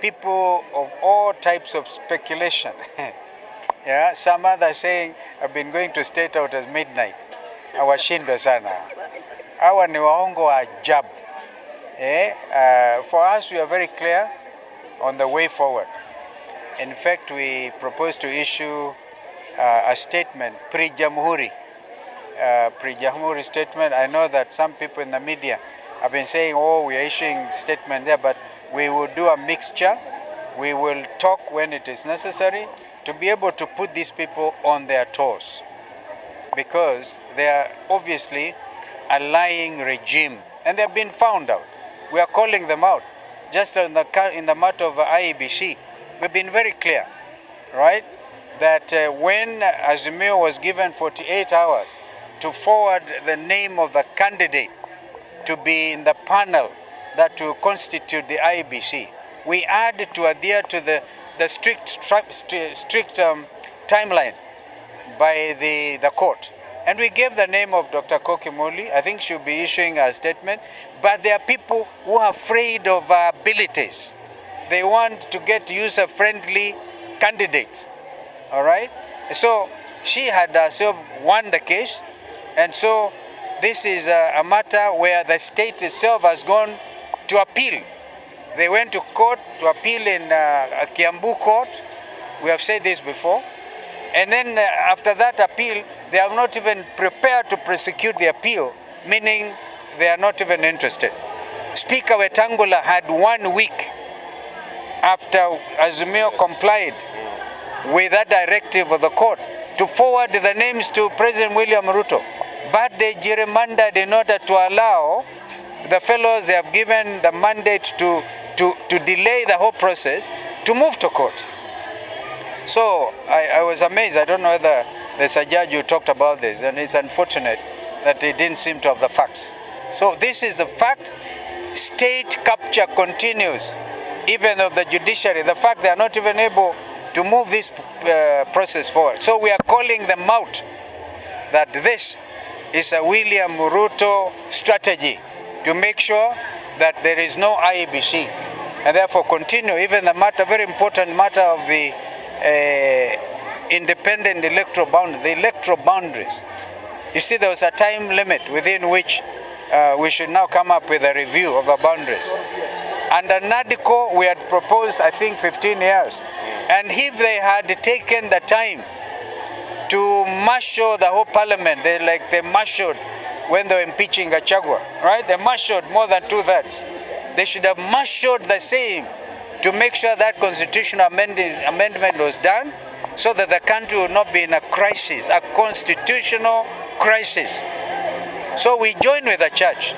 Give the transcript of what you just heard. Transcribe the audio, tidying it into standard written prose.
people of all types of speculation. Yeah, some others saying I've been going to Statehouse Mid-night. Awashindwe sana. Hawa ni waongo wa ajabu. For us, we are very clear on the way forward. In fact, we propose to issue a statement, pre-Jamhuri statement. I know that some people in the media have been saying, oh, we are issuing statement there, but we will do a mixture. We will talk when it is necessary to be able to put these people on their toes, because they are obviously a lying regime and they have been found out. We are calling them out. Just in the matter of IEBC, we've been very clear, right, that when Azimio was given 48 hours to forward the name of the candidate to be in the panel that will constitute the IEBC, we had to adhere to the strict timeline by the court. And we gave the name of Dr. Kokimoli. I think she'll be issuing a statement. But there are people who are afraid of our abilities. They want to get user-friendly candidates, all right? So she had herself won the case. And so this is a matter where the state itself has gone to appeal. They went to court to appeal in a Kiambu court. We have said this before. And then after that appeal, they have not even prepared to prosecute the appeal, meaning they are not even interested. Speaker Wetangula had 1 week after Azimio complied with that directive of the court to forward the names to President William Ruto. But they gerrymandered in order to allow the fellows they have given the mandate to delay the whole process to move to court. So I was amazed. I don't know whether there's a judge who talked about this, and it's unfortunate that he didn't seem to have the facts. So this is the fact. State capture continues, even of the judiciary. The fact they are not even able to move this process forward. So we are calling them out that this is a William Ruto strategy to make sure that there is no IEBC, and therefore continue even the matter, very important matter of the independent electoral boundaries. You see, there was a time limit within which we should now come up with a review of the boundaries. Under NADCO, we had proposed, I think, 15 years. And if they had taken the time to marshal the whole parliament, they marshaled when they were impeaching Gachagua, right? They marshaled more than 2/3. They should have marshaled the same to make sure that constitutional amendment was done, so that the country will not be in a crisis, a constitutional crisis. So we join with the church